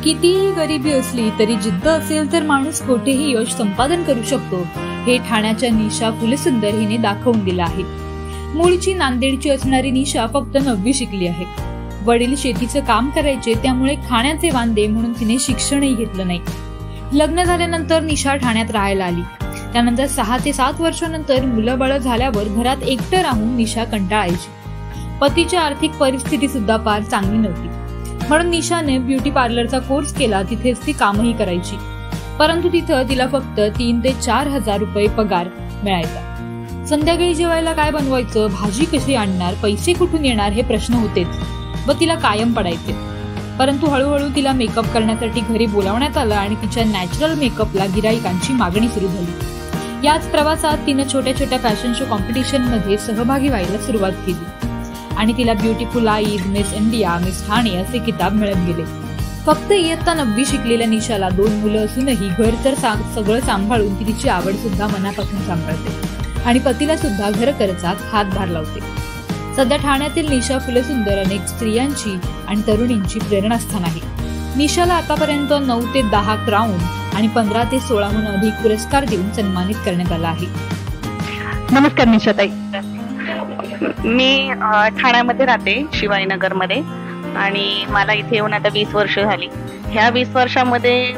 कितीही गरिबी असली तरी जिद्द असेल तर माणूस कोठेही यश संपादन करू शकतो, हे ठाण्याच्या निशा फुलसुंदर हिने दाखवून दिलं आहे। मूळची नांदेडची असणारी निशा फक्त 9वी शिकली आहे। वडील शेतीचं काम करायचे, त्यामुळे खाण्याचे वांदे म्हणून तिने शिक्षणही घेतलं नाही। लग्न झाल्यानंतर निशा ठाण्यात राहायला आली। त्यानंतर 6 ते 7 वर्षांनंतर मुलं बाळ झाल्यावर घरात एकटं राहून निशा कंटाळायची। पतीची आर्थिक परिस्थिती सुद्धा फार चांगली नव्हती, म्हणून निशाने ब्युटी पार्लरचा कोर्स केला। तिथेच ती कामही करायची, परंतु तिथं तिला फक्त 3 ते 4 हजार रुपये पगार मिळायचा। संध्याकाळी जेवायला काय बनवायचं, भाजी कशी आणणार, पैसे कुठून येणार हे प्रश्न होतेच व तिला कायम पडायचे। परंतु हळूहळू तिला मेकअप करण्यासाठी घरी बोलावण्यात आलं आणि तिच्या नॅचरल मेकअपला गिराईकांची मागणी सुरू झाली। याच प्रवासात तिने छोट्या छोट्या फॅशन शो कॉम्पिटिशन मध्ये सहभागी व्हायला सुरुवात केली आणि तिला beautiful eyes, miss India, miss Thane असे किताब मिळत गेले। फक्त इयत्ता 9वी शिकलेल्या निशाला 2 मुलं असूनही घर तर सगळं सांभाळून ती तिची आवड सुद्धा मनापासून सांभाळते आणि पतीला सुद्धा घर खर्चात हातभार लावते। सध्या ठाण्यातील निशा फुलसुंदर अनेक स्त्रियांची आणि तरुणींची प्रेरणास्थान आहे। निशाला आतापर्यंत 9 ते 10 क्राऊन आणि 15 ते 16हून अधिक पुरस्कार देऊन सन्मानित करण्यात आला आहे। नमस्कार निशाताई, मी ठाण्यामध्ये राहते, शिवाजीनगरमध्ये, आणि मला इथे येऊन आता 20 वर्ष झाली। ह्या 20 वर्षामध्ये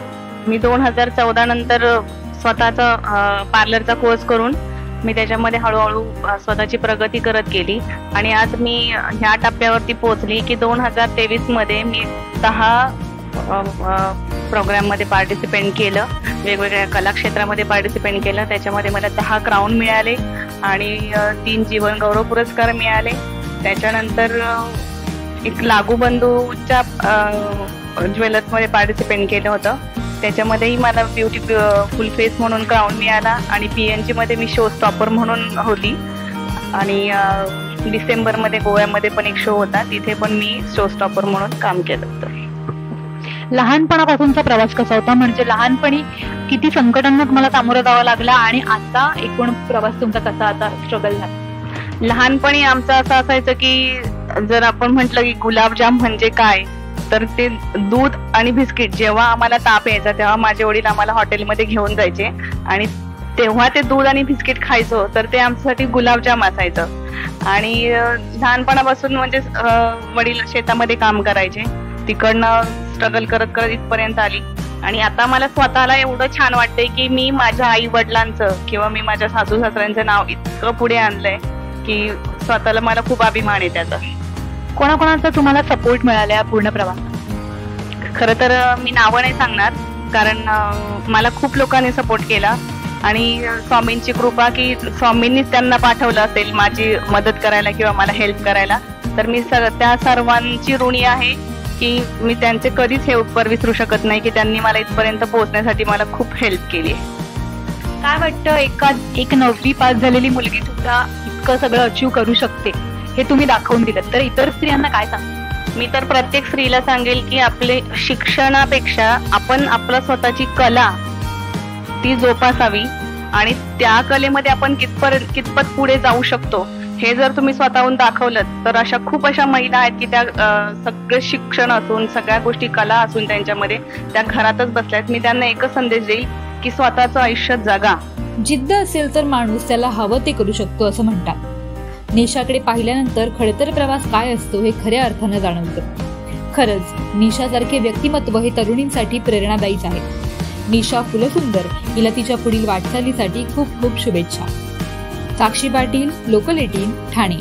मी 2014 नंतर स्वतःचा पार्लरचा कोर्स करून मी त्याच्यामध्ये हळूहळू स्वतःची प्रगती करत गेली आणि आज मी ह्या टप्प्यावरती पोहोचली की 2023 मध्ये मी 10 प्रोग्राममध्ये पार्टिसिपेट केलं, वेगवेगळ्या कला क्षेत्रामध्ये पार्टिसिपेट केलं। त्याच्यामध्ये मला 10 क्राऊन मिळाले आणि 3 जीवन गौरव पुरस्कार मिळाले। त्याच्यानंतर एक लागूबंधूच्या ज्वेलर्समध्ये पार्टिसिपेट केलं होतं, त्याच्यामध्येही मला ब्युटिफुल फेस म्हणून क्राऊन मिळाला आणि PNG मध्ये मी शो स्टॉपर म्हणून होती आणि डिसेंबरमध्ये गोव्यामध्ये पण एक शो होता, तिथे पण मी शो स्टॉपर म्हणून काम केलं होतं। लहानपणापासूनचा प्रवास कसा होता, म्हणजे लहानपणी किती संकटांना तुम्हाला सामोरं जावं लागलं आणि आता एकूण प्रवास तुमचा कसा आता स्ट्रगल झाला? लहानपणी आमचं असं असायचं की जर आपण म्हटलं की गुलाबजाम म्हणजे काय, तर ते दूध आणि बिस्किट जेव्हा आम्हाला ताप यायचा तेव्हा माझे वडील आम्हाला हॉटेलमध्ये घेऊन जायचे आणि तेव्हा ते दूध आणि बिस्किट खायचो, तर ते आमच्यासाठी गुलाबजाम असायचं। आणि लहानपणापासून म्हणजे वडील शेतामध्ये काम करायचे, तिकडनं स्ट्रगल करत करत इथपर्यंत आली आणि आता मला स्वतःला एवढं छान वाटतंय की मी माझ्या आई वडिलांचं किंवा मी माझ्या सासू सासऱ्यांचं नाव इतकं पुढे आणलंय की स्वतःला मला खूप अभिमान आहे त्याचा। कोणाकोणाचा तुम्हाला सपोर्ट मिळाला पूर्ण प्रवास? खरं तर मी नावं नाही सांगणार, कारण मला खूप लोकांनी सपोर्ट केला आणि स्वामींची कृपा की स्वामींनीच त्यांना पाठवलं असेल माझी मदत करायला किंवा मला हेल्प करायला, तर मी त्या सर्वांची ऋणी आहे की मी त्यांचे कधीच हे उपकार विसरू शकत नाही की त्यांनी मला इथपर्यंत पोहोचण्यासाठी मला खूप हेल्प केली। काय वाटतं, एक 9वी पास झालेली मुलगी सुद्धा इतकं सगळं अचीव करू शकते, हे तुम्ही दाखवून दिलं, तर इतर स्त्रियांना काय सांगू? मी तर प्रत्येक स्त्रीला सांगेल की आपले शिक्षणापेक्षा आपण आपलं स्वतःची कला ती जोपासावी आणि त्या कलेमध्ये आपण कितपत पुढे जाऊ शकतो हे जर तुम्ही स्वतःहून दाखवलं तर अशा खूप अशा महिला आहेत की त्या सगळं शिक्षण असून सगळ्या गोष्टी कला असून त्यांच्यामध्ये त्या घरातच बसल्यात। मी त्यांना एकच संदेश देईल की स्वतःचं आयुष्य जगा। जिद्द असेल तर माणूस त्याला हवं ते करू शकतो असं म्हणतात। निशाकडे पाहिल्यानंतर खडतर प्रवास काय असतो हे खऱ्या अर्थानं जाणवतं। खरंच निशासारखे व्यक्तिमत्व हे तरुणींसाठी प्रेरणादायीच आहे। निशा फुलसुंदर हिला तिच्या पुढील वाटचालीसाठी खूप खूप शुभेच्छा। साक्षी पाटील, लोकल 18, ठाणे।